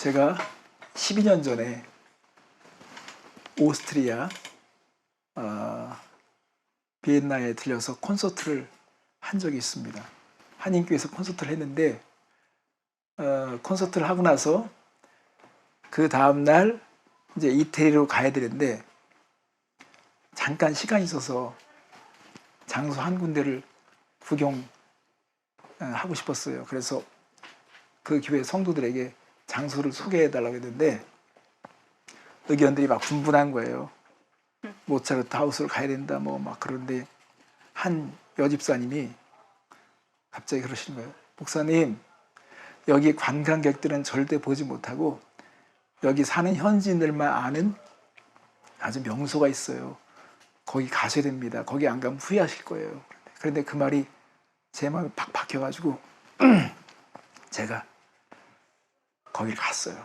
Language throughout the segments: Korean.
제가 12년 전에 오스트리아 비엔나에 들려서 콘서트를 한 적이 있습니다. 한인교회에서 콘서트를 했는데 콘서트를 하고 나서 그 다음날 이제 이태리로 가야 되는데 잠깐 시간이 있어서 장소 한 군데를 구경하고 싶었어요. 그래서 그 교회 성도들에게 장소를 소개해 달라고 했는데 의견들이 막 분분한 거예요. 모차르트 하우스로 가야 된다 뭐 막 그런데 한 여집사님이 갑자기 그러시는 거예요. 목사님, 여기 관광객들은 절대 보지 못하고 여기 사는 현지인들만 아는 아주 명소가 있어요. 거기 가셔야 됩니다. 거기 안 가면 후회하실 거예요. 그런데 그 말이 제 마음에 팍 박혀가지고 제가 거기를 갔어요.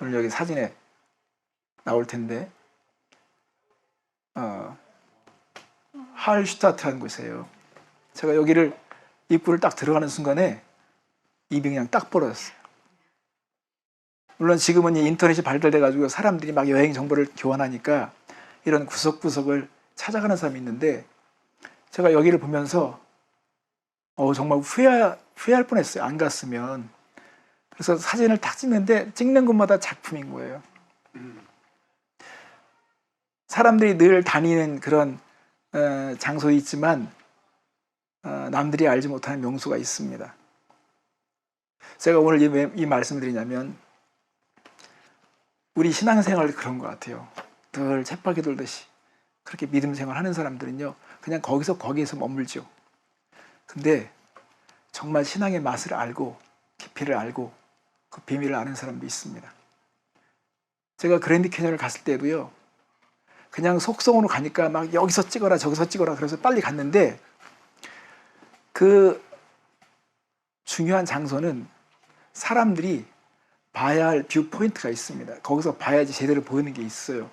오늘 여기 사진에 나올 텐데 할슈타트라는 곳이에요. 제가 여기를 입구를 딱 들어가는 순간에 입이 그냥 딱 벌어졌어요. 물론 지금은 인터넷이 발달돼가지고 사람들이 막 여행 정보를 교환하니까 이런 구석구석을 찾아가는 사람이 있는데 제가 여기를 보면서 정말 후회할 뻔했어요. 안 갔으면. 그래서 사진을 딱 찍는데 찍는 곳마다 작품인 거예요. 사람들이 늘 다니는 그런 장소에 있지만 남들이 알지 못하는 명소가 있습니다. 제가 오늘 왜 이 말씀을 드리냐면 우리 신앙생활 그런 것 같아요. 늘 쳇바퀴 돌듯이 그렇게 믿음 생활하는 사람들은요 그냥 거기에서 머물죠. 근데 정말 신앙의 맛을 알고 깊이를 알고 그 비밀을 아는 사람도 있습니다. 제가 그랜드 캐니언을 갔을 때도요 그냥 속성으로 가니까 막 여기서 찍어라 저기서 찍어라 그래서 빨리 갔는데 그 중요한 장소는 사람들이 봐야 할 뷰 포인트가 있습니다. 거기서 봐야지 제대로 보이는 게 있어요.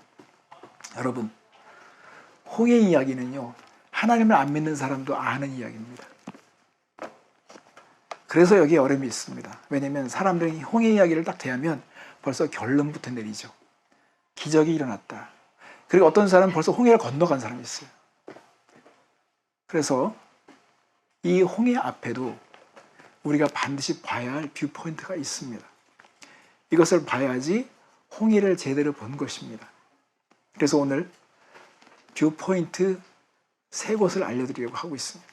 여러분, 홍해 이야기는요 하나님을 안 믿는 사람도 아는 이야기입니다. 그래서 여기에 어려움이 있습니다. 왜냐하면 사람들이 홍해 이야기를 딱 대하면 벌써 결론부터 내리죠. 기적이 일어났다. 그리고 어떤 사람은 벌써 홍해를 건너간 사람이 있어요. 그래서 이 홍해 앞에도 우리가 반드시 봐야 할 뷰 포인트가 있습니다. 이것을 봐야지 홍해를 제대로 본 것입니다. 그래서 오늘 뷰 포인트 3곳을 알려드리려고 하고 있습니다.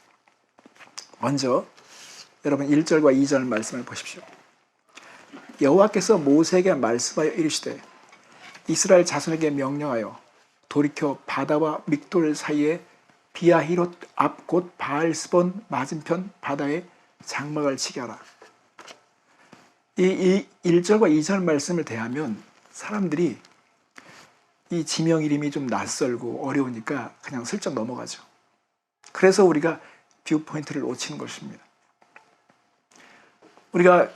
먼저 여러분 1절과 2절 말씀을 보십시오. 여호와께서 모세에게 말씀하여 이르시되 이스라엘 자손에게 명령하여 돌이켜 바다와 믹돌 사이에 비아히롯 앞 곧 바알스본 맞은편 바다에 장막을 치게 하라. 이 1절과 2절 말씀을 대하면 사람들이 이 지명 이름이 좀 낯설고 어려우니까 그냥 슬쩍 넘어가죠. 그래서 우리가 뷰 포인트를 놓치는 것입니다. 우리가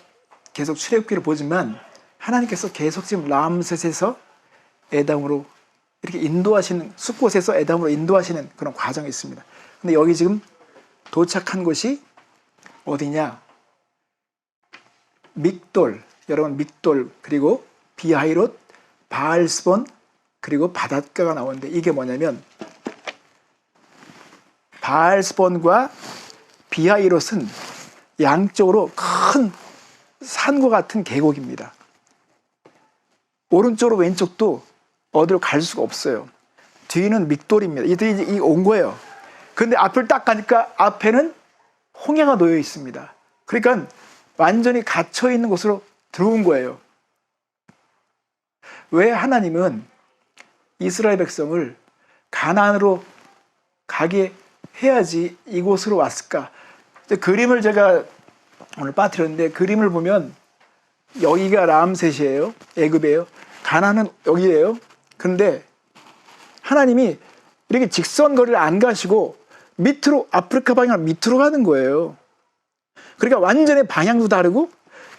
계속 출애굽기를 보지만 하나님께서 계속 지금 람셋에서 에담으로 이렇게 인도하시는 숲곳에서 에담으로 인도하시는 그런 과정이 있습니다. 근데 여기 지금 도착한 곳이 어디냐? 믹돌, 여러분 믹돌 그리고 비하이롯, 바알스본 그리고 바닷가가 나오는데 이게 뭐냐면 바알스본과 비하이롯은 양쪽으로 큰 산과 같은 계곡입니다. 오른쪽으로 왼쪽도 어디로 갈 수가 없어요. 뒤는 믹돌입니다. 이들이 온 거예요. 근데 앞을 딱 가니까 앞에는 홍해가 놓여 있습니다. 그러니까 완전히 갇혀 있는 곳으로 들어온 거예요. 왜 하나님은 이스라엘 백성을 가나안으로 가게 해야지 이곳으로 왔을까? 그림을 제가 오늘 빠뜨렸는데 그림을 보면 여기가 람셋이에요. 애굽이에요. 가나안은 여기예요. 그런데 하나님이 이렇게 직선거리를 안 가시고 밑으로 아프리카 방향 밑으로 가는 거예요. 그러니까 완전히 방향도 다르고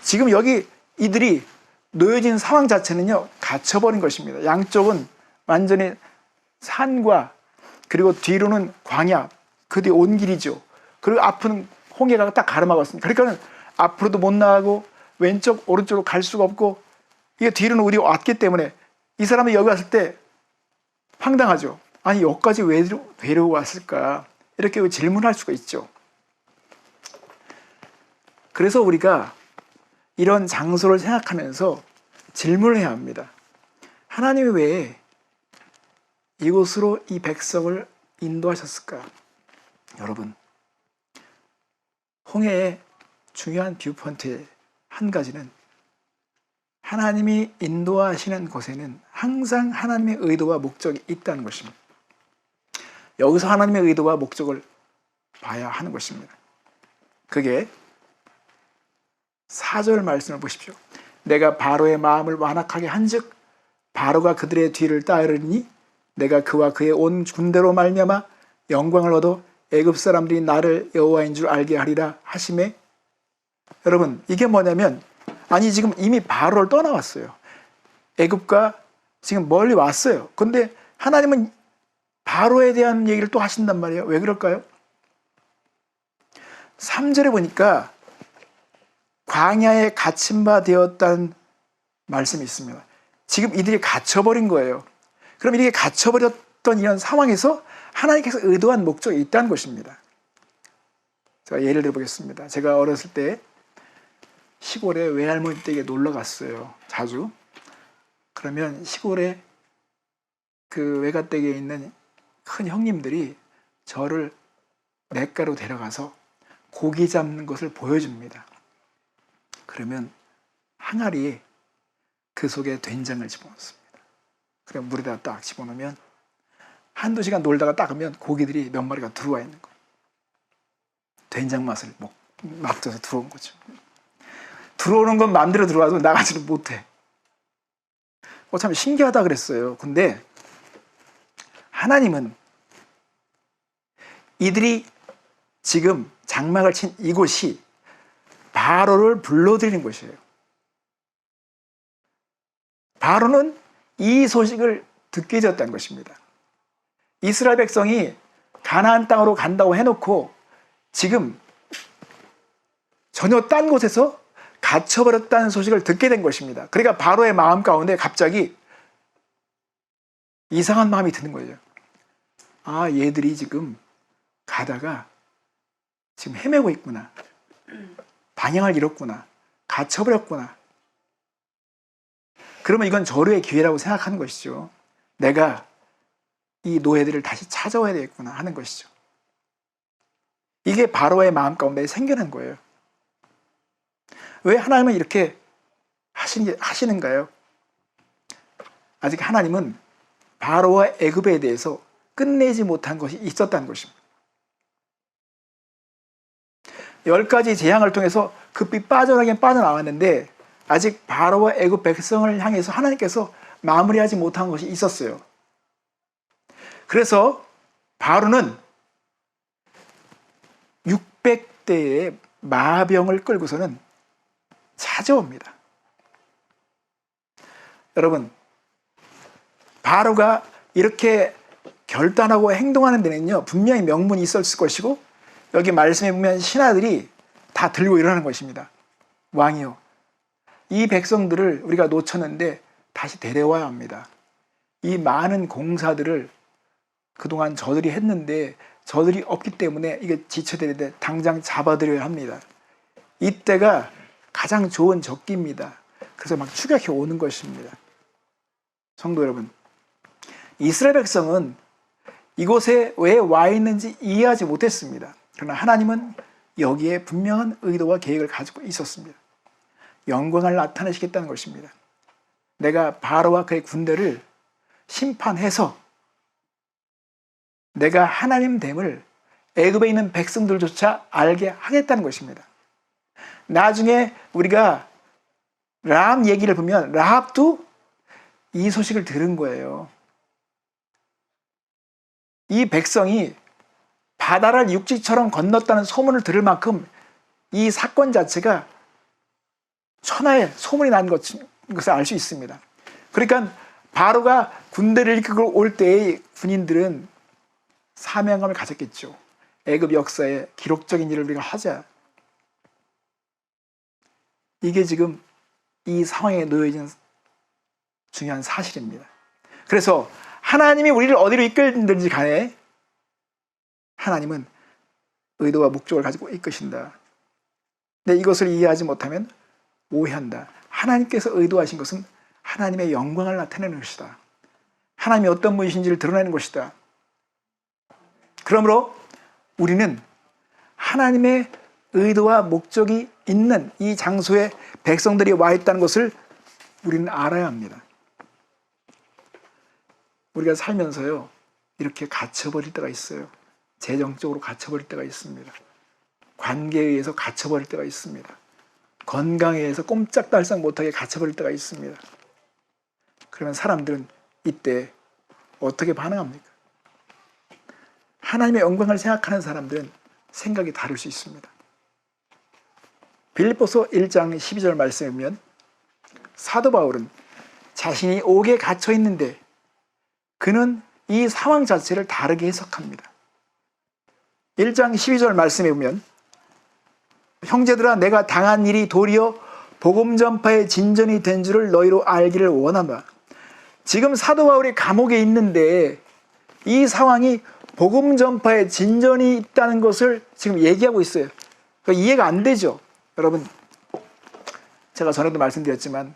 지금 여기 이들이 놓여진 상황 자체는요 갇혀버린 것입니다. 양쪽은 완전히 산과 그리고 뒤로는 광야, 그 뒤에 온 길이죠. 그리고 앞은 홍해가 딱 가로막았습니다. 그러니까 앞으로도 못 나가고 왼쪽 오른쪽으로 갈 수가 없고, 이게 뒤로는 우리 왔기 때문에 이 사람이 여기 왔을 때 황당하죠. 아니 여기까지 왜 데려왔을까, 이렇게 질문할 수가 있죠. 그래서 우리가 이런 장소를 생각하면서 질문을 해야 합니다. 하나님이 왜 이곳으로 이 백성을 인도하셨을까? 여러분, 홍해의 중요한 뷰포인트의 한 가지는, 하나님이 인도하시는 곳에는 항상 하나님의 의도와 목적이 있다는 것입니다. 여기서 하나님의 의도와 목적을 봐야 하는 것입니다. 그게 4절 말씀을 보십시오. 내가 바로의 마음을 완악하게 한즉 바로가 그들의 뒤를 따르니 내가 그와 그의 온 군대로 말미암아 영광을 얻어 애굽 사람들이 나를 여호와인 줄 알게 하리라 하심에, 여러분 이게 뭐냐면, 아니 지금 이미 바로를 떠나왔어요. 애굽과 지금 멀리 왔어요. 근데 하나님은 바로에 대한 얘기를 또 하신단 말이에요. 왜 그럴까요? 3절에 보니까 광야에 갇힌 바 되었다는 말씀이 있습니다. 지금 이들이 갇혀버린 거예요. 그럼 이렇게 갇혀버렸던 이런 상황에서 하나님께서 의도한 목적이 있다는 것입니다. 제가 예를 들어보겠습니다. 제가 어렸을 때 시골에 외할머니 댁에 놀러 갔어요. 자주. 그러면 시골에 그 외가댁에 있는 큰 형님들이 저를 냇가로 데려가서 고기 잡는 것을 보여줍니다. 그러면 항아리에 그 속에 된장을 집어넣습니다. 그럼 물에다 딱 집어넣으면 한두 시간 놀다가 닦으면 고기들이 몇 마리가 들어와 있는 거예요. 된장 맛을 맡아서 들어온 거죠. 들어오는 건 마음대로 들어와도 나가지는 못해. 참 신기하다 그랬어요. 근데 하나님은 이들이 지금 장막을 친 이곳이 바로를 불러들이는 곳이에요. 바로는 이 소식을 듣게 되었다는 것입니다. 이스라엘 백성이 가나안 땅으로 간다고 해놓고 지금 전혀 딴 곳에서 갇혀버렸다는 소식을 듣게 된 것입니다. 그러니까 바로의 마음 가운데 갑자기 이상한 마음이 드는 거예요. 아, 얘들이 지금 가다가 지금 헤매고 있구나. 방향을 잃었구나. 갇혀버렸구나. 그러면 이건 절호의 기회라고 생각하는 것이죠. 내가 이 노예들을 다시 찾아와야 되겠구나 하는 것이죠. 이게 바로의 마음 가운데 생겨난 거예요. 왜 하나님은 이렇게 하시는가요? 아직 하나님은 바로와 애굽에 대해서 끝내지 못한 것이 있었다는 것입니다. 10가지 재앙을 통해서 급히 빠져나가긴 빠져나왔는데 아직 바로와 애굽 백성을 향해서 하나님께서 마무리하지 못한 것이 있었어요. 그래서 바로는 600대의 마병을 끌고서는 찾아옵니다. 여러분, 바로가 이렇게 결단하고 행동하는 데는요, 분명히 명분이 있었을 것이고, 여기 말씀에 보면 신하들이 다 들고 일어나는 것입니다. 왕이요, 이 백성들을 우리가 놓쳤는데 다시 데려와야 합니다. 이 많은 공사들을 그동안 저들이 했는데 저들이 없기 때문에 이게 지체되는데 당장 잡아들여야 합니다. 이때가 가장 좋은 적기입니다. 그래서 막 추격해 오는 것입니다. 성도 여러분, 이스라엘 백성은 이곳에 왜 와 있는지 이해하지 못했습니다. 그러나 하나님은 여기에 분명한 의도와 계획을 가지고 있었습니다. 영광을 나타내시겠다는 것입니다. 내가 바로와 그의 군대를 심판해서 내가 하나님됨을 애굽에 있는 백성들조차 알게 하겠다는 것입니다. 나중에 우리가 라합 얘기를 보면 라합도 이 소식을 들은 거예요. 이 백성이 바다를 육지처럼 건넜다는 소문을 들을 만큼 이 사건 자체가 천하에 소문이 난 것을 알 수 있습니다. 그러니까 바로가 군대를 이끌고 올 때의 군인들은 사명감을 가졌겠죠. 애굽 역사에 기록적인 일을 우리가 하자. 이게 지금 이 상황에 놓여진 중요한 사실입니다. 그래서 하나님이 우리를 어디로 이끌든지 간에 하나님은 의도와 목적을 가지고 이끄신다. 근데 이것을 이해하지 못하면 오해한다. 하나님께서 의도하신 것은 하나님의 영광을 나타내는 것이다. 하나님이 어떤 분이신지를 드러내는 것이다. 그러므로 우리는 하나님의 의도와 목적이 있는 이 장소에 백성들이 와 있다는 것을 우리는 알아야 합니다. 우리가 살면서요, 이렇게 갇혀버릴 때가 있어요. 재정적으로 갇혀버릴 때가 있습니다. 관계에 의해서 갇혀버릴 때가 있습니다. 건강에 의해서 꼼짝달싹 못하게 갇혀버릴 때가 있습니다. 그러면 사람들은 이때 어떻게 반응합니까? 하나님의 영광을 생각하는 사람들은 생각이 다를 수 있습니다. 빌립보서 1장 12절 말씀에 보면 사도 바울은 자신이 옥에 갇혀 있는데 그는 이 상황 자체를 다르게 해석합니다. 1장 12절 말씀에 보면 형제들아 내가 당한 일이 도리어 복음 전파의 진전이 된 줄을 너희로 알기를 원한다. 지금 사도 바울이 감옥에 있는데 이 상황이 복음 전파의 진전이 있다는 것을 지금 얘기하고 있어요. 그러니까 이해가 안 되죠. 여러분, 제가 전에도 말씀드렸지만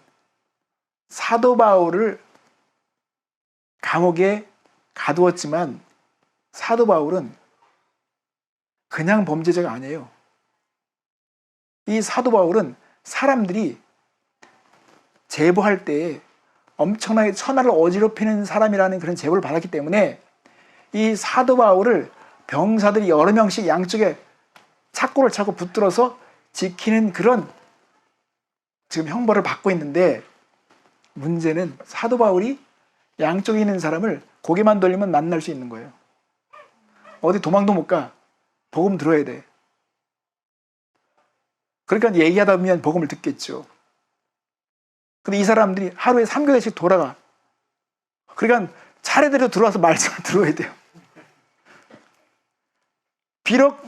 사도 바울을 감옥에 가두었지만 사도 바울은 그냥 범죄자가 아니에요. 이 사도 바울은 사람들이 제보할 때 엄청나게 천하를 어지럽히는 사람이라는 그런 제보를 받았기 때문에 이 사도 바울을 병사들이 여러 명씩 양쪽에 착고를 차고 붙들어서 지키는 그런 지금 형벌을 받고 있는데, 문제는 사도 바울이 양쪽에 있는 사람을 고개만 돌리면 만날 수 있는 거예요. 어디 도망도 못 가. 복음 들어야 돼. 그러니까 얘기하다 보면 복음을 듣겠죠. 근데 이 사람들이 하루에 3교대씩 돌아가. 그러니까 차례대로 들어와서 말씀을 들어야 돼요. 비록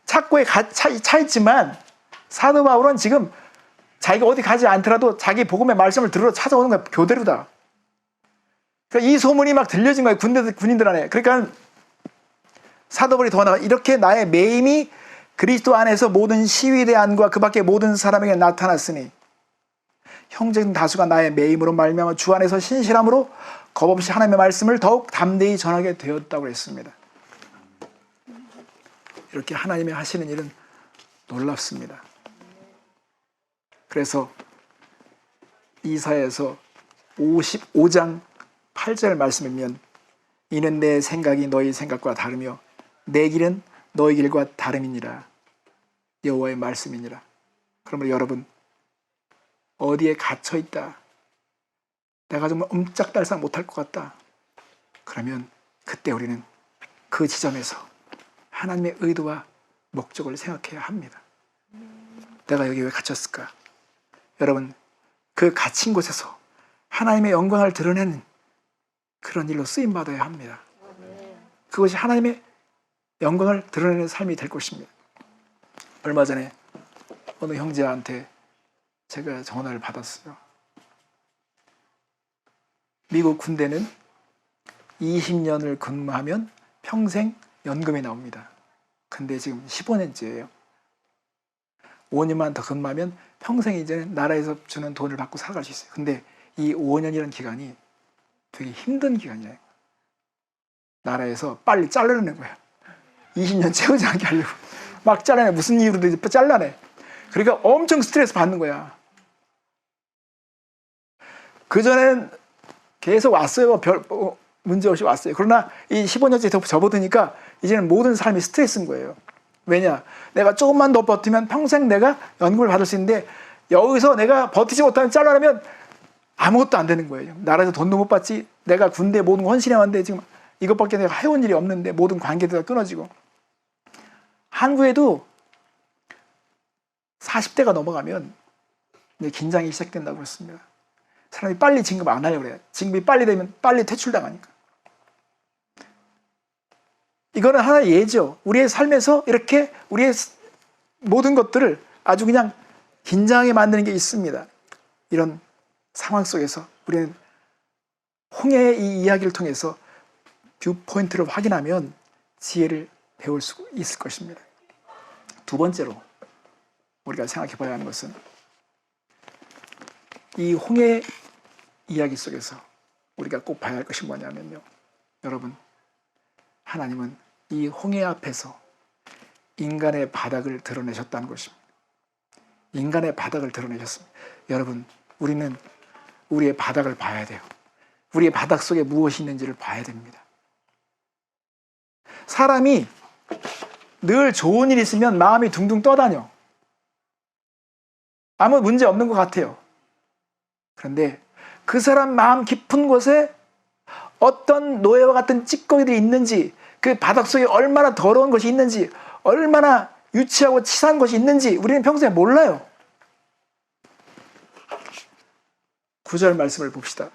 착고에 차 있지만 사도 바울은 지금 자기가 어디 가지 않더라도 자기 복음의 말씀을 들으러 찾아오는 거야. 교대로다. 그러니까 이 소문이 막 들려진 거예요. 군인들 안에. 그러니까 사도 바울이 더 나아 이렇게 나의 매임이 그리스도 안에서 모든 시위대안과 그 밖의 모든 사람에게 나타났으니 형제들 다수가 나의 매임으로 말미암아 주 안에서 신실함으로 겁없이 하나님의 말씀을 더욱 담대히 전하게 되었다고 했습니다. 이렇게 하나님이 하시는 일은 놀랍습니다. 그래서 이사야서 55장 8절 말씀이면 이는 내 생각이 너희 생각과 다르며 내 길은 너희 길과 다름이니라. 여호와의 말씀이니라. 그러면 여러분, 어디에 갇혀 있다, 내가 정말 옴짝달싹 못할 것 같다, 그러면 그때 우리는 그 지점에서 하나님의 의도와 목적을 생각해야 합니다. 내가 여기 왜 갇혔을까? 여러분, 그 갇힌 곳에서 하나님의 영광을 드러내는 그런 일로 쓰임받아야 합니다. 그것이 하나님의 영광을 드러내는 삶이 될 것입니다. 얼마 전에 어느 형제한테 제가 전화를 받았어요. 미국 군대는 20년을 근무하면 평생 연금이 나옵니다. 근데 지금 15년째예요. 5년만 더 근무하면 평생 이제는 나라에서 주는 돈을 받고 살아갈 수 있어요. 근데 이 5년이라는 기간이 되게 힘든 기간이에요. 나라에서 빨리 잘라내는 거야. 20년 채우지 않게 하려고 막 잘라내. 무슨 이유로든 잘라내. 그러니까 엄청 스트레스 받는 거야. 그전에는 계속 왔어요. 별 문제 없이 왔어요. 그러나 이 15년째 더 접어드니까 이제는 모든 삶이 스트레스인 거예요. 왜냐? 내가 조금만 더 버티면 평생 내가 연금을 받을 수 있는데 여기서 내가 버티지 못하면 잘라내면 아무것도 안 되는 거예요. 나라에서 돈도 못 받지. 내가 군대 모든 거 헌신해 왔는데 지금 이것밖에 내가 해온 일이 없는데 모든 관계도 다 끊어지고. 한국에도 40대가 넘어가면 이제 긴장이 시작된다고 그랬습니다. 사람이 빨리 진급 안 하려고 그래요. 진급이 빨리 되면 빨리 퇴출당하니까. 이거는 하나의 예죠. 우리의 삶에서 이렇게 우리의 모든 것들을 아주 그냥 긴장하게 만드는 게 있습니다. 이런 상황 속에서 우리는 홍해의 이 이야기를 통해서 뷰포인트를 확인하면 지혜를 배울 수 있을 것입니다. 두 번째로 우리가 생각해 봐야 하는 것은 이 홍해 이야기 속에서 우리가 꼭 봐야 할 것이 뭐냐면요. 여러분, 하나님은 이 홍해 앞에서 인간의 바닥을 드러내셨다는 것입니다. 인간의 바닥을 드러내셨습니다. 여러분, 우리는 우리의 바닥을 봐야 돼요. 우리의 바닥 속에 무엇이 있는지를 봐야 됩니다. 사람이 늘 좋은 일 있으면 마음이 둥둥 떠다녀. 아무 문제 없는 것 같아요. 그런데 그 사람 마음 깊은 곳에 어떤 노예와 같은 찌꺼기들이 있는지, 그 바닥 속에 얼마나 더러운 것이 있는지, 얼마나 유치하고 치사한 것이 있는지 우리는 평소에 몰라요. 9절 말씀을 봅시다.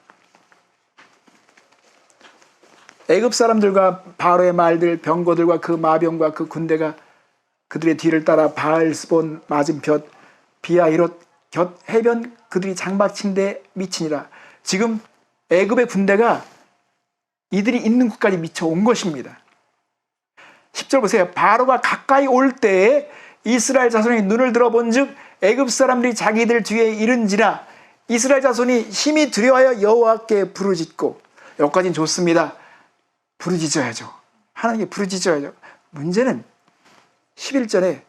애굽 사람들과 바로의 말들, 병거들과 그 마병과 그 군대가 그들의 뒤를 따라 바알스본 맞은볕 비아히롯 곁 해변 그들이 장막친 데 미치니라. 지금 애굽의 군대가 이들이 있는 곳까지 미쳐온 것입니다. 10절 보세요. 바로가 가까이 올 때에 이스라엘 자손이 눈을 들어본 즉 애굽 사람들이 자기들 뒤에 이른지라. 이스라엘 자손이 심히 두려워하여 여호와께 부르짖고. 여기까지는 좋습니다. 부르짖어야죠. 하나님께 부르짖어야죠. 문제는 11절에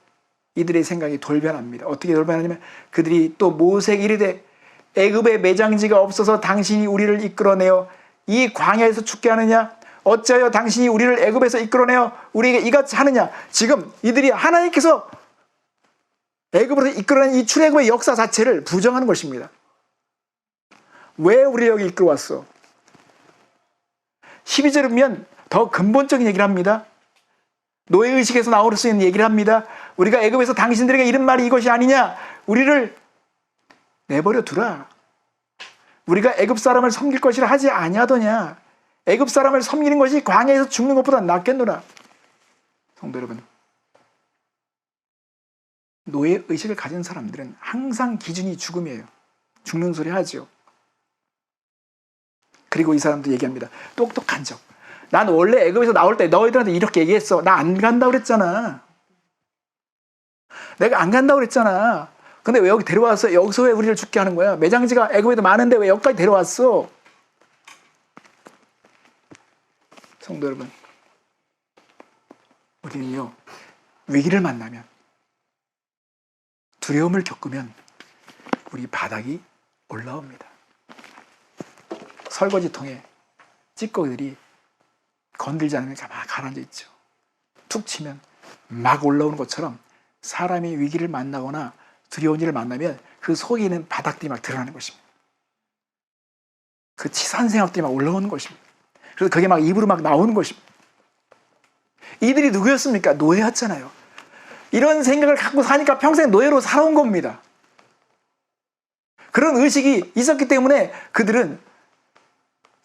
이들의 생각이 돌변합니다. 어떻게 돌변하냐면 그들이 또 모세에게 이르되 애굽에 매장지가 없어서 당신이 우리를 이끌어내어 이 광야에서 죽게 하느냐? 어찌하여 당신이 우리를 애굽에서 이끌어내어 우리에게 이같이 하느냐? 지금 이들이 하나님께서 애굽으로 이끌어낸 이 출애굽의 역사 자체를 부정하는 것입니다. 왜 우리를 여기 이끌어왔어? 12절에 보면 더 근본적인 얘기를 합니다. 노예의식에서 나올 수 있는 얘기를 합니다. 우리가 애굽에서 당신들에게 이런 말이 이것이 아니냐? 우리를 내버려 두라. 우리가 애굽 사람을 섬길 것이라 하지 아니하더냐? 애굽 사람을 섬기는 것이 광야에서 죽는 것보다 낫겠노라. 성도 여러분, 노예의식을 가진 사람들은 항상 기준이 죽음이에요. 죽는 소리 하죠. 그리고 이 사람도 얘기합니다. 똑똑한 척. 난 원래 애굽에서 나올 때 너희들한테 이렇게 얘기했어. 나 안 간다고 그랬잖아. 내가 안 간다고 그랬잖아. 근데 왜 여기 데려왔어? 여기서 왜 우리를 죽게 하는 거야? 매장지가 애굽에도 많은데 왜 여기까지 데려왔어? 성도 여러분, 우리는요, 위기를 만나면, 두려움을 겪으면 우리 바닥이 올라옵니다. 설거지통에 찌꺼기들이 건들지 않으면 막 가라앉아 있죠. 툭 치면 막 올라오는 것처럼 사람이 위기를 만나거나 두려운 일을 만나면 그 속에 있는 바닥들이 막 드러나는 것입니다. 그 치사한 생각들이 막 올라오는 것입니다. 그래서 그게 막 입으로 막 나오는 것입니다. 이들이 누구였습니까? 노예였잖아요. 이런 생각을 갖고 사니까 평생 노예로 살아온 겁니다. 그런 의식이 있었기 때문에 그들은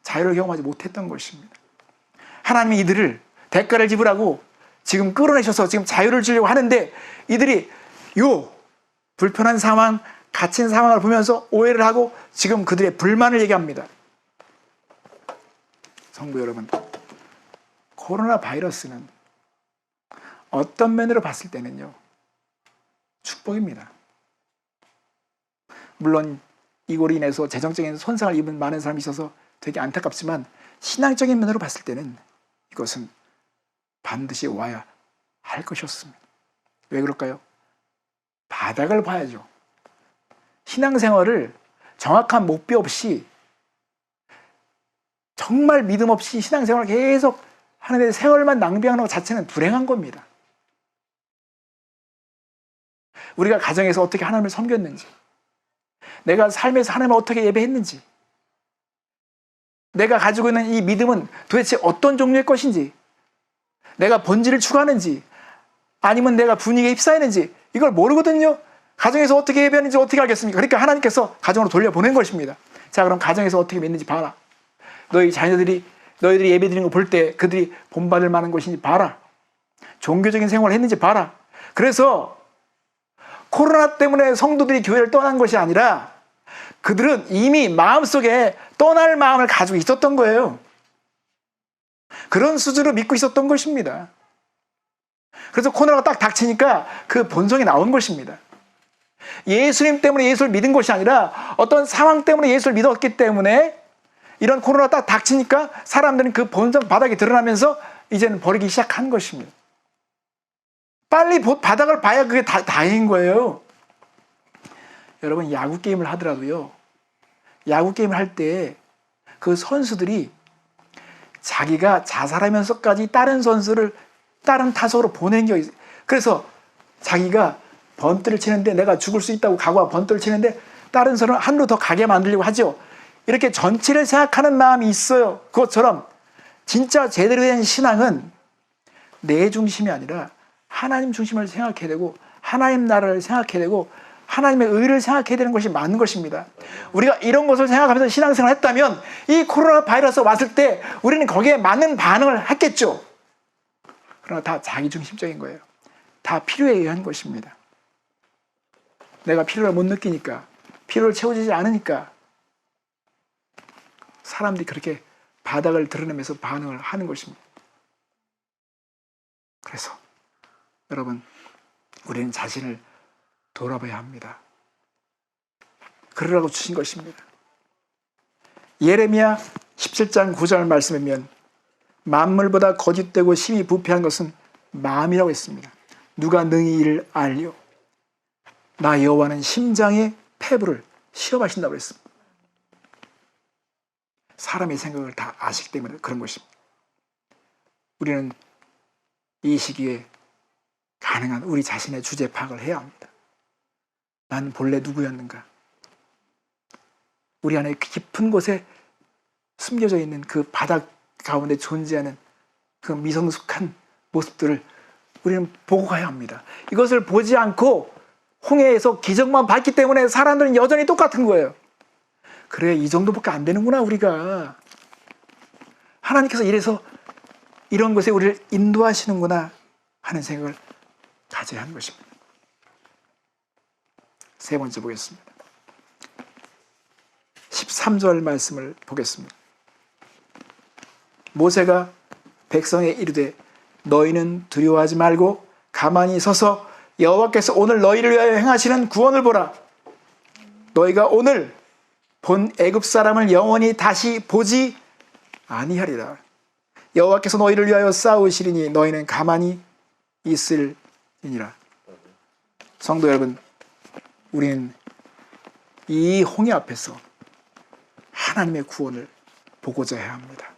자유를 경험하지 못했던 것입니다. 하나님이 이들을 대가를 지불하고 지금 끌어내셔서 지금 자유를 주려고 하는데 이들이 요 불편한 상황, 갇힌 상황을 보면서 오해를 하고 지금 그들의 불만을 얘기합니다. 성도 여러분, 코로나 바이러스는 어떤 면으로 봤을 때는요, 축복입니다. 물론 이걸로 인해서 재정적인 손상을 입은 많은 사람이 있어서 되게 안타깝지만 신앙적인 면으로 봤을 때는 이것은 반드시 와야 할 것이었습니다. 왜 그럴까요? 바닥을 봐야죠. 신앙생활을 정확한 목표 없이 정말 믿음 없이 신앙생활을 계속 하는데 세월만 낭비하는 것 자체는 불행한 겁니다. 우리가 가정에서 어떻게 하나님을 섬겼는지, 내가 삶에서 하나님을 어떻게 예배했는지, 내가 가지고 있는 이 믿음은 도대체 어떤 종류의 것인지, 내가 본질을 추구하는지 아니면 내가 분위기에 휩싸이는지 이걸 모르거든요. 가정에서 어떻게 예배하는지 어떻게 알겠습니까? 그러니까 하나님께서 가정으로 돌려보낸 것입니다. 자, 그럼 가정에서 어떻게 믿는지 봐라. 너희 자녀들이 너희들이 예배드리는 거 볼 때 그들이 본받을 만한 것인지 봐라. 종교적인 생활을 했는지 봐라. 그래서 코로나 때문에 성도들이 교회를 떠난 것이 아니라 그들은 이미 마음속에 떠날 마음을 가지고 있었던 거예요. 그런 수준으로 믿고 있었던 것입니다. 그래서 코로나가 딱 닥치니까 그 본성이 나온 것입니다. 예수님 때문에 예수를 믿은 것이 아니라 어떤 상황 때문에 예수를 믿었기 때문에 이런 코로나가 딱 닥치니까 사람들은 그 본성 바닥이 드러나면서 이제는 버리기 시작한 것입니다. 빨리 바닥을 봐야 그게 다행인 거예요. 여러분, 야구 게임을 하더라도요, 야구 게임을 할 때 그 선수들이 자기가 자살하면서까지 다른 선수를 다른 타석으로 보낸 게 있어요. 그래서 자기가 번트를 치는데 내가 죽을 수 있다고 각오하고 번트를 치는데 다른 선수를 한 루 더 가게 만들려고 하죠. 이렇게 전체를 생각하는 마음이 있어요. 그것처럼 진짜 제대로 된 신앙은 내 중심이 아니라 하나님 중심을 생각해야 되고 하나님 나라를 생각해야 되고 하나님의 의를 생각해야 되는 것이 맞는 것입니다. 우리가 이런 것을 생각하면서 신앙생활을 했다면 이 코로나 바이러스 왔을 때 우리는 거기에 맞는 반응을 했겠죠. 그러나 다 자기중심적인 거예요. 다 필요에 의한 것입니다. 내가 필요를 못 느끼니까, 필요를 채워지지 않으니까 사람들이 그렇게 바닥을 드러내면서 반응을 하는 것입니다. 그래서 여러분, 우리는 자신을 돌아봐야 합니다. 그러라고 주신 것입니다. 예레미야 17장 9절 말씀이면 만물보다 거짓되고 심히 부패한 것은 마음이라고 했습니다. 누가 능히 이를 알리오? 나 여호와는 심장의 패부를 시험하신다고 했습니다. 사람의 생각을 다 아시기 때문에 그런 것입니다. 우리는 이 시기에 가능한 우리 자신의 주제 파악을 해야 합니다. 난 본래 누구였는가? 우리 안에 깊은 곳에 숨겨져 있는 그 바닥 가운데 존재하는 그 미성숙한 모습들을 우리는 보고 가야 합니다. 이것을 보지 않고 홍해에서 기적만 봤기 때문에 사람들은 여전히 똑같은 거예요. 그래, 이 정도밖에 안 되는구나 우리가. 하나님께서 이래서 이런 것에 우리를 인도하시는구나 하는 생각을 가져야 하는 것입니다. 세 번째 보겠습니다. 13절 말씀을 보겠습니다. 모세가 백성에 이르되 너희는 두려워하지 말고 가만히 서서 여호와께서 오늘 너희를 위하여 행하시는 구원을 보라. 너희가 오늘 본 애굽 사람을 영원히 다시 보지 아니하리라. 여호와께서 너희를 위하여 싸우시리니 너희는 가만히 있을지니라. 성도 여러분, 우리는 이 홍해 앞에서 하나님의 구원을 보고자 해야 합니다.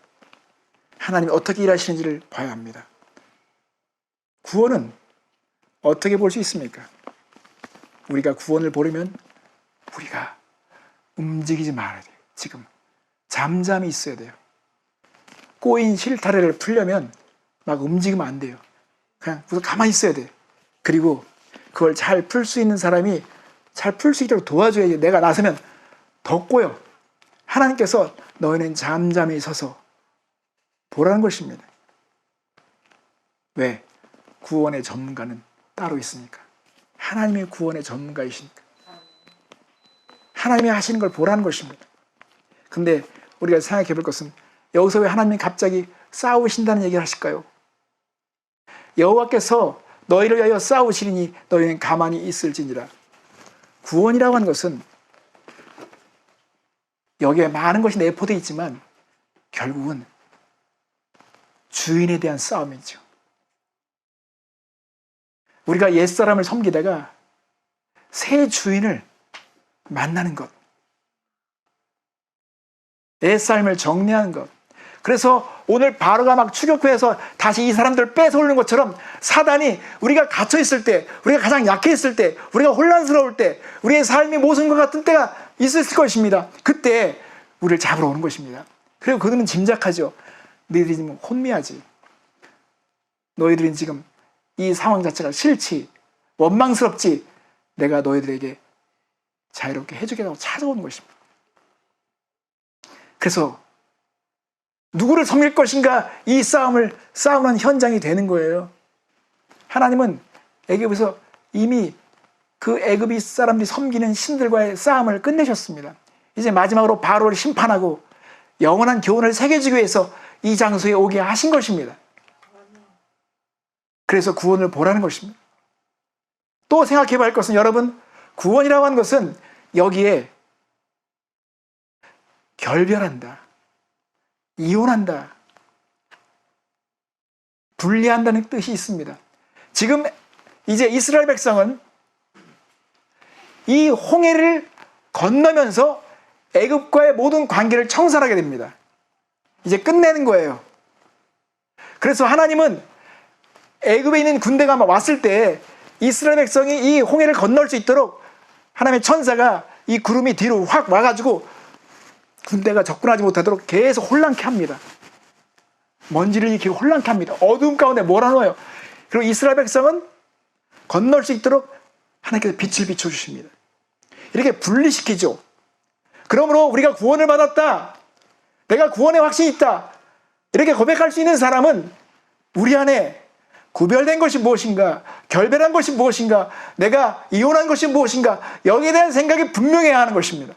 하나님이 어떻게 일하시는지를 봐야 합니다. 구원은 어떻게 볼 수 있습니까? 우리가 구원을 보려면 우리가 움직이지 말아야 돼요. 지금 잠잠히 있어야 돼요. 꼬인 실타래를 풀려면 막 움직이면 안 돼요. 그냥 우선 가만히 있어야 돼요. 그리고 그걸 잘 풀 수 있는 사람이 잘 풀 수 있도록 도와줘야지. 내가 나서면 더 꼬여. 하나님께서 너희는 잠잠히 서서 보라는 것입니다. 왜? 구원의 전문가는 따로 있으니까. 하나님의 구원의 전문가이시니까. 하나님이 하시는 걸 보라는 것입니다. 근데 우리가 생각해 볼 것은 여기서 왜 하나님이 갑자기 싸우신다는 얘기를 하실까요? 여호와께서 너희를 위하여 싸우시리니 너희는 가만히 있을지니라. 구원이라고 하는 것은 여기에 많은 것이 내포되어 있지만 결국은 주인에 대한 싸움이죠. 우리가 옛사람을 섬기다가 새 주인을 만나는 것, 옛삶을 정리하는 것. 그래서 오늘 바로가 막 추격해서 다시 이 사람들을 뺏어오는 것처럼 사단이 우리가 갇혀있을 때, 우리가 가장 약해있을 때, 우리가 혼란스러울 때, 우리의 삶이 모순과 같은 때가 있을 것입니다. 그때 우리를 잡으러 오는 것입니다. 그리고 그들은 짐작하죠. 너희들이 지금 혼미하지. 너희들은 지금 이 상황 자체가 싫지, 원망스럽지. 내가 너희들에게 자유롭게 해주겠다고 찾아오는 것입니다. 그래서 누구를 섬길 것인가, 이 싸움을 싸우는 현장이 되는 거예요. 하나님은 애굽에서 이미 그 애굽이 사람들이 섬기는 신들과의 싸움을 끝내셨습니다. 이제 마지막으로 바로를 심판하고 영원한 교훈을 새겨주기 위해서 이 장소에 오게 하신 것입니다. 그래서 구원을 보라는 것입니다. 또 생각해 봐야 할 것은, 여러분, 구원이라고 하는 것은 여기에 결별한다, 이혼한다, 분리한다는 뜻이 있습니다. 지금 이제 이스라엘 백성은 이 홍해를 건너면서 애굽과의 모든 관계를 청산하게 됩니다. 이제 끝내는 거예요. 그래서 하나님은 애굽에 있는 군대가 왔을 때 이스라엘 백성이 이 홍해를 건널 수 있도록 하나님의 천사가 이 구름이 뒤로 확 와가지고 군대가 접근하지 못하도록 계속 혼란케 합니다. 먼지를 일으키고 혼란케 합니다. 어두움 가운데 몰아넣어요. 그리고 이스라엘 백성은 건널 수 있도록 하나님께서 빛을 비춰주십니다. 이렇게 분리시키죠. 그러므로 우리가 구원을 받았다, 내가 구원의 확신이 있다, 이렇게 고백할 수 있는 사람은 우리 안에 구별된 것이 무엇인가, 결별한 것이 무엇인가, 내가 이혼한 것이 무엇인가, 여기에 대한 생각이 분명해야 하는 것입니다.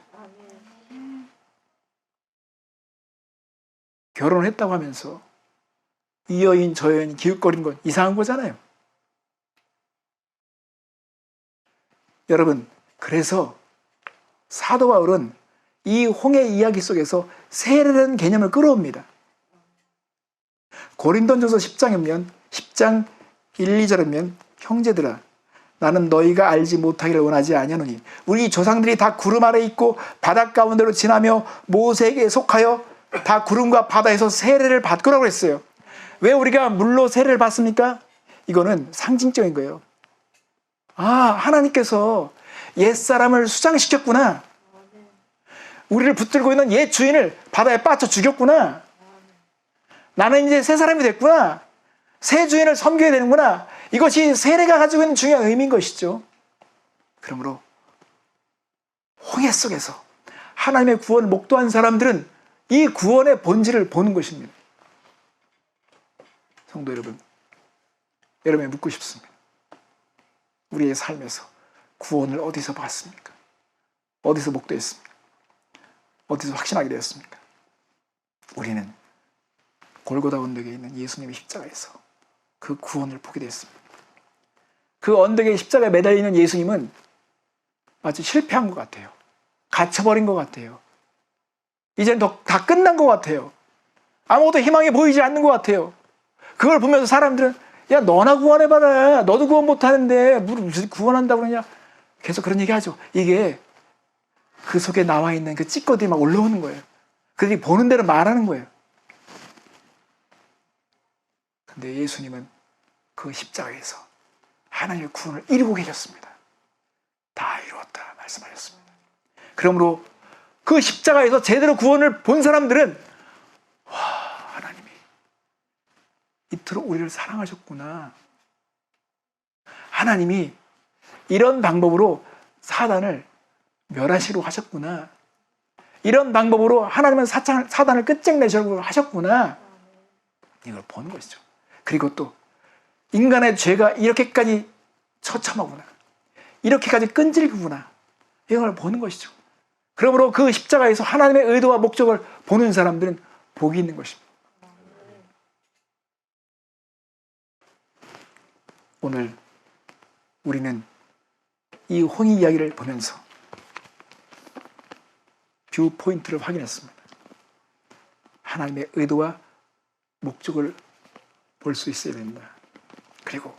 결혼을 했다고 하면서 이 여인 저 여인이 기웃거리는 건 이상한 거잖아요. 여러분, 그래서 사도 바울은 이 홍해 이야기 속에서 세례라는 개념을 끌어옵니다. 고린도전서 10장 1, 2절에 보면, 형제들아, 나는 너희가 알지 못하기를 원하지 아니하노니 우리 조상들이 다 구름 아래 있고 바다 가운데로 지나며 모세에게 속하여 다 구름과 바다에서 세례를 받고라고 했어요. 왜 우리가 물로 세례를 받습니까? 이거는 상징적인 거예요. 아, 하나님께서 옛사람을 수장시켰구나, 우리를 붙들고 있는 옛 주인을 바다에 빠져 죽였구나, 나는 이제 새 사람이 됐구나, 새 주인을 섬겨야 되는구나, 이것이 세례가 가지고 있는 중요한 의미인 것이죠. 그러므로 홍해 속에서 하나님의 구원을 목도한 사람들은 이 구원의 본질을 보는 것입니다. 성도 여러분, 여러분이 묻고 싶습니다. 우리의 삶에서 구원을 어디서 받습니까? 어디서 목도했습니까? 어디서 확신하게 되었습니까? 우리는 골고다 언덕에 있는 예수님의 십자가에서 그 구원을 보게 됐습니다. 그 언덕에 십자가에 매달리는 예수님은 마치 실패한 것 같아요. 갇혀버린 것 같아요. 이제는 다 끝난 것 같아요. 아무것도 희망이 보이지 않는 것 같아요. 그걸 보면서 사람들은, 야, 너나 구원해봐라, 너도 구원 못하는데 무슨 구원한다고 그러냐, 계속 그런 얘기 하죠. 이게 그 속에 나와 있는 그 찌꺼들이 막 올라오는 거예요. 그들이 보는 대로 말하는 거예요. 근데 예수님은 그 십자가에서 하나님의 구원을 이루고 계셨습니다. 다 이루었다 말씀하셨습니다. 그러므로 그 십자가에서 제대로 구원을 본 사람들은, 와, 하나님이 이토록 우리를 사랑하셨구나, 하나님이 이런 방법으로 사단을 멸하시려고 하셨구나, 이런 방법으로 하나님은 사단을 끝장내시려고 하셨구나, 이걸 보는 것이죠. 그리고 또 인간의 죄가 이렇게까지 처참하구나, 이렇게까지 끈질기구나, 이걸 보는 것이죠. 그러므로 그 십자가에서 하나님의 의도와 목적을 보는 사람들은 복이 있는 것입니다. 오늘 우리는 이 홍해 이야기를 보면서 뷰 포인트를 확인했습니다. 하나님의 의도와 목적을 볼 수 있어야 된다. 그리고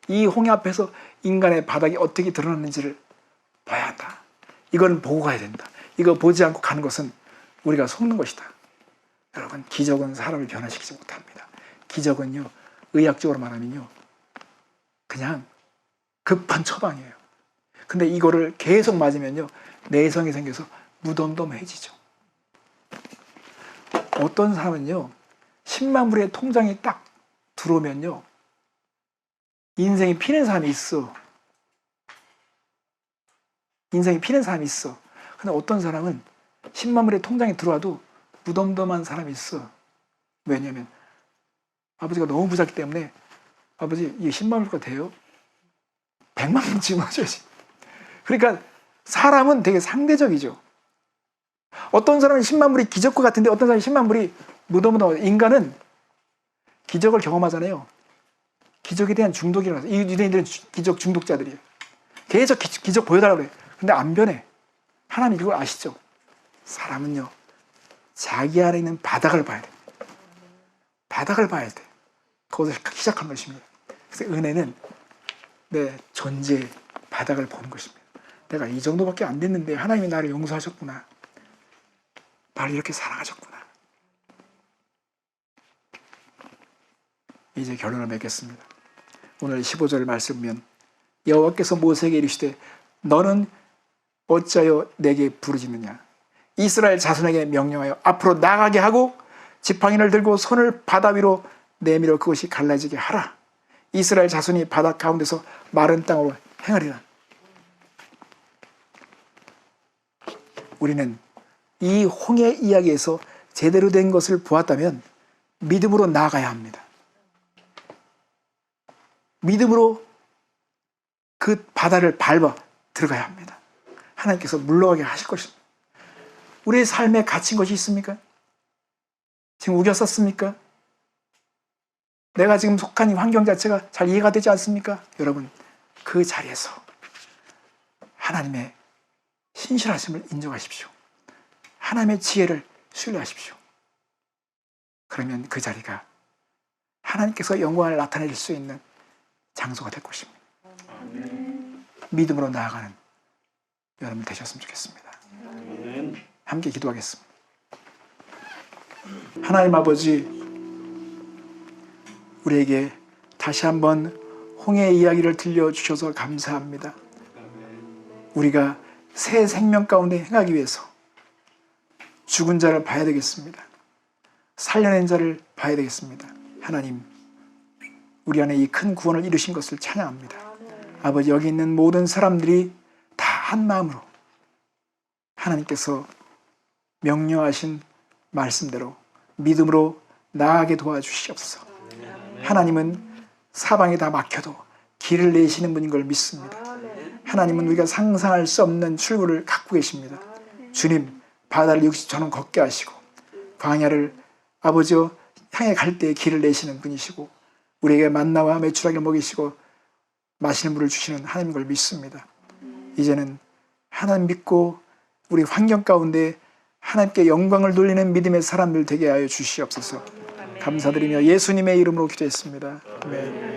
이 홍해 앞에서 인간의 바닥이 어떻게 드러났는지를 봐야 한다. 이건 보고 가야 된다. 이거 보지 않고 가는 것은 우리가 속는 것이다. 여러분, 기적은 사람을 변화시키지 못합니다. 기적은요, 의학적으로 말하면요, 그냥 급한 처방이에요. 근데 이거를 계속 맞으면요, 내성이 생겨서 무덤덤해지죠. 어떤 사람은요, 10만 불의 통장이 딱 들어오면요, 인생이 피는 사람이 있어. 인생이 피는 사람이 있어. 근데 어떤 사람은 10만 불의 통장이 들어와도 무덤덤한 사람이 있어. 왜냐면 아버지가 너무 부자기 때문에, 아버지 이게 10만 불가 돼요? 100만 불 집어줘야지. 그러니까 사람은 되게 상대적이죠. 어떤 사람은 10만 불이 기적과 같은데 어떤 사람은 10만 불이 무덤무덤. 인간은 기적을 경험하잖아요. 기적에 대한 중독이라서. 이 유대인들은 기적 중독자들이에요. 계속 기적 보여달라고 그래요. 근데 안 변해. 하나님 이걸 아시죠? 사람은요, 자기 안에 있는 바닥을 봐야 돼. 바닥을 봐야 돼. 거기서 시작한 것입니다. 그래서 은혜는 내 존재의 바닥을 보는 것입니다. 내가 이 정도밖에 안 됐는데 하나님이 나를 용서하셨구나. 나를 이렇게 사랑하셨구나. 이제 결론을 맺겠습니다. 오늘 15절 말씀면 여호와께서 모세에게 이르시되 너는 어찌하여 내게 부르짖느냐. 이스라엘 자손에게 명령하여 앞으로 나가게 하고 지팡이를 들고 손을 바다 위로 내밀어 그것이 갈라지게 하라. 이스라엘 자손이 바다 가운데서 마른 땅으로 행하리라. 우리는 이 홍해 이야기에서 제대로 된 것을 보았다면 믿음으로 나아가야 합니다. 믿음으로 그 바다를 밟아 들어가야 합니다. 하나님께서 물러가게 하실 것입니다. 우리의 삶에 갇힌 것이 있습니까? 지금 우겼었습니까? 내가 지금 속한 이 환경 자체가 잘 이해가 되지 않습니까? 여러분, 그 자리에서 하나님의 신실하심을 인정하십시오. 하나님의 지혜를 신뢰하십시오. 그러면 그 자리가 하나님께서 영광을 나타낼 수 있는 장소가 될 것입니다. 믿음으로 나아가는 여러분 되셨으면 좋겠습니다. 함께 기도하겠습니다. 하나님 아버지, 우리에게 다시 한번 홍해의 이야기를 들려주셔서 감사합니다. 우리가 새 생명 가운데 행하기 위해서 죽은 자를 봐야 되겠습니다. 살려낸 자를 봐야 되겠습니다. 하나님, 우리 안에 이 큰 구원을 이루신 것을 찬양합니다. 아버지, 여기 있는 모든 사람들이 다 한 마음으로 하나님께서 명령하신 말씀대로 믿음으로 나아가게 도와주시옵소서. 하나님은 사방에 다 막혀도 길을 내시는 분인 걸 믿습니다. 하나님은 우리가 상상할 수 없는 출구를 갖고 계십니다. 주님, 바다를 60천원 걷게 하시고 광야를 아버지여 향해 갈 때에 길을 내시는 분이시고 우리에게 만나와 메추라기를 먹이시고 마시는 물을 주시는 하나님인 걸 믿습니다. 이제는 하나님 믿고 우리 환경 가운데 하나님께 영광을 돌리는 믿음의 사람들 되게 하여 주시옵소서. 감사드리며 예수님의 이름으로 기도했습니다. 아멘.